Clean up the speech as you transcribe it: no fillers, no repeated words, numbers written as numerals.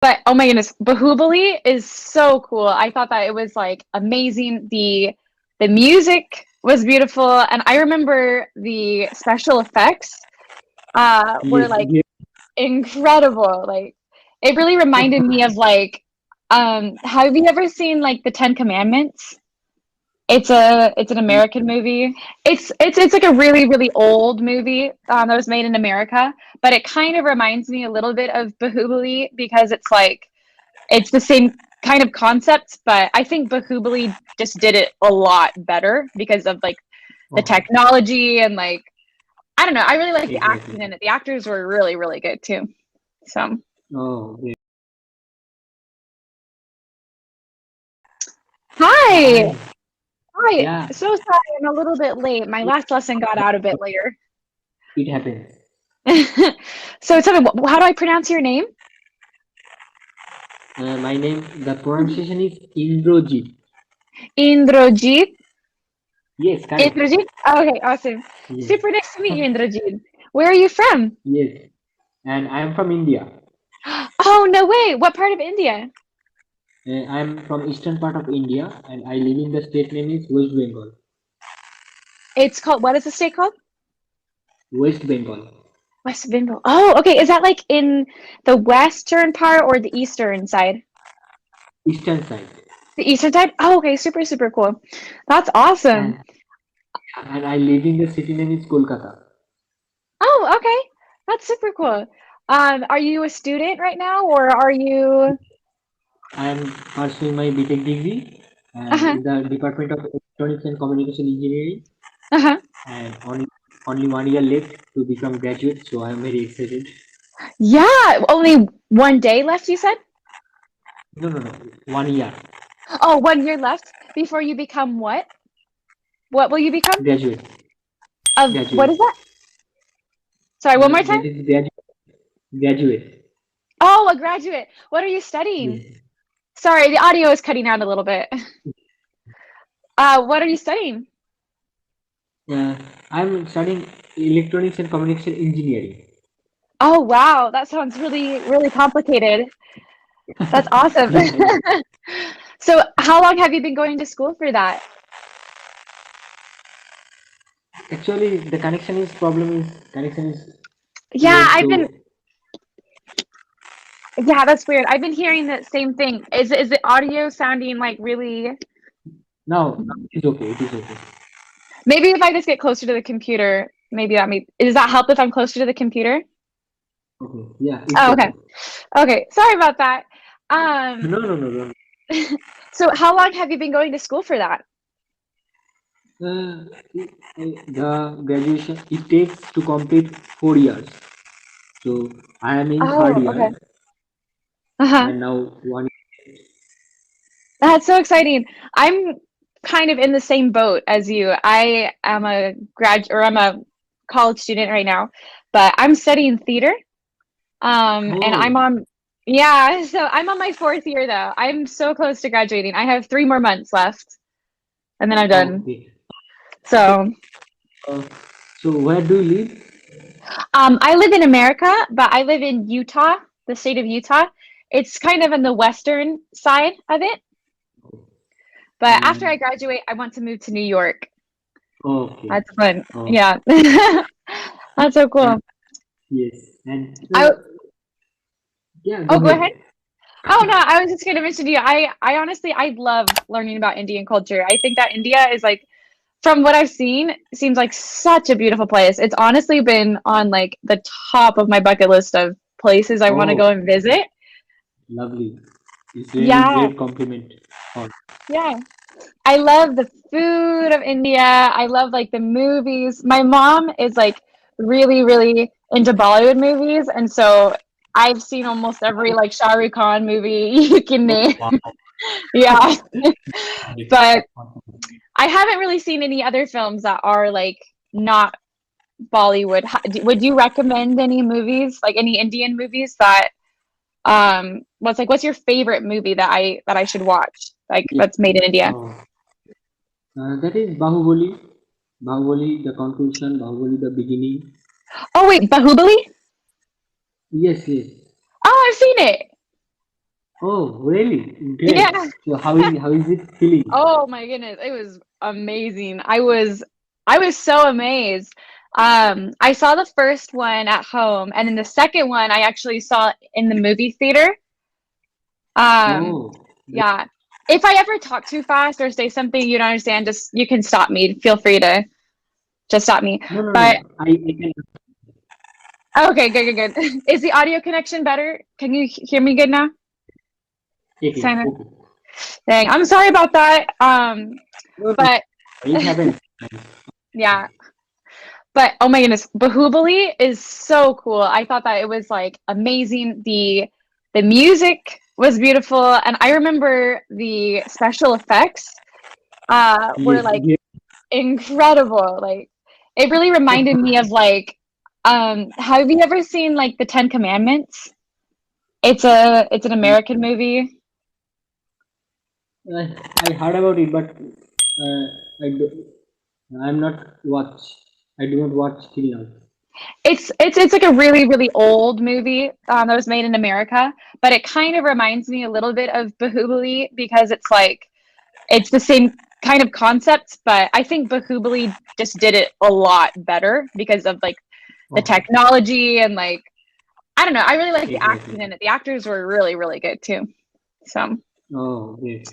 But oh my goodness, Bahubali is so cool. I thought that it was like amazing. The music was beautiful, and I remember the special effects were Yes, like yes. incredible. Like it really reminded me of like have you ever seen like the Ten Commandments? It's an American movie. It's like a really old movie that was made in America, but it kind of reminds me a little bit of Bahubali because it's like it's the same kind of concepts, but I think Bahubali just did it a lot better because of like the Oh, technology and like I don't know. I really like the acting exactly. in it. The actors were really good too. So Oh, yeah. hi. Hi. Hi. Yeah, So sorry I'm a little bit late. My it, last lesson got out a bit later. it happens. So tell me, how do I pronounce your name? My name, the pronunciation is Indrojit. Indrajit. Yes, correct. Indrajit? Oh, okay, awesome. Yes, Super nice to meet you, Indrajit. Where are you from? yes. And I am from India. Oh, no way. What part of India? I am from eastern part of India, and I live in the state name is West Bengal. It's called, what is the state called? West Bengal, West Bengal. Oh, okay. Is that like in the western part or the eastern side? eastern side. The eastern side? Oh, okay. Super cool. That's awesome. And I live in the city name is Kolkata. Oh, okay. That's super cool. Are you a student right now or are you? I am pursuing my BTech degree and Uh-huh. in the Department of Electronics and Communication Engineering, Uh-huh. and only 1 year left to become graduate, so I am very excited. Yeah, only one day left, you said? No, no, no, 1 year Oh, 1 year left before you become what? What will you become? graduate, Of what is graduate. that? Sorry, one more time? That is graduate. Oh, a graduate. What are you studying? Yes. Sorry, the audio is cutting out a little bit. What are you studying? Uh, I am studying electronics and communication engineering. Oh, wow. That sounds really complicated. That's awesome. Yeah, So, how long have you been going to school for that? actually the connection is Yeah, low, I've been, so yeah, that's weird. I've been hearing the same thing. Is the audio sounding like really, now it is okay. It is okay. maybe if I just get closer to the computer, maybe does that help if I'm closer to the computer? Okay, yeah, it's Oh, okay. okay. Okay. Sorry about that. Um, No, no, no, no. so how long have you been going to school for that? The graduation it takes to complete 4 years. So I am in third Oh, okay. year, Uh-huh. and now one. That's so exciting. I'm kind of in the same boat as you. I am a I'm a college student right now, but I'm studying theater. And I'm Oh, on, yeah, so I'm on my fourth year though. I'm so close to graduating. I have 3 more months left, and then I'm done. okay. So, So, uh, so where do you live? I live in America, but I live in Utah, the state of Utah. It's kind of in the western side of it. But after I And graduate, I want to move to New York. okay, That's fun. oh, Yeah. That's so and cool. yes, and I yeah, go Oh, go ahead. ahead. Oh no, I was just gonna mention to you. I honestly I love learning about Indian culture. I think that India is like from what I've seen, seems like such a beautiful place. It's honestly been on like the top of my bucket list of places I want to Oh, go and visit. lovely. It's really Yeah, great compliment. Oh, yeah. I love the food of India. I love like the movies. My mom is like really into Bollywood movies, and so I've seen almost every like Shah Rukh Khan movie you can oh, name. wow. Yeah, but Awesome. I haven't really seen any other films that are like not Bollywood. Would you recommend any movies, like any Indian movies that what's your favorite movie that I should watch? Like Yeah. that's made in India. Oh, that is Bahubali. Bahubali, the conclusion. Bahubali, the beginning. Oh wait, Bahubali? Yes, yes. Oh, I've seen it. Oh, really? Great. Yeah. So how is it feeling? Oh my goodness, it was amazing. I was so amazed. I saw the first one at home, and then the second one I actually saw in the movie theater. Um, Oh, yeah. If I ever talk too fast or say something you don't understand, just you can stop me. Feel free to just stop me. no, no, But no. I can. okay, good, good, good. Is the audio connection better? Can you hear me good now? Okay, Simon? okay. Dang, I'm sorry about that. No, no. But It happens. yeah. But oh my goodness, Bahubali is so cool. I thought that it was like amazing. The music was beautiful, and I remember the special effects were Yes, like yes. incredible. Like it really reminded me of like have you ever seen like the Ten Commandments? It's an American movie. I heard about it, but I do, I'm not watch. I do not watch till now. It's like a really really old movie that was made in America, but it kind of reminds me a little bit of Bahubali because it's like it's the same kind of concepts, but I think Bahubali just did it a lot better because of like the Oh, technology and like I don't know. I really like the exactly. acting in it. The actors were really really good too. So. Oh, great.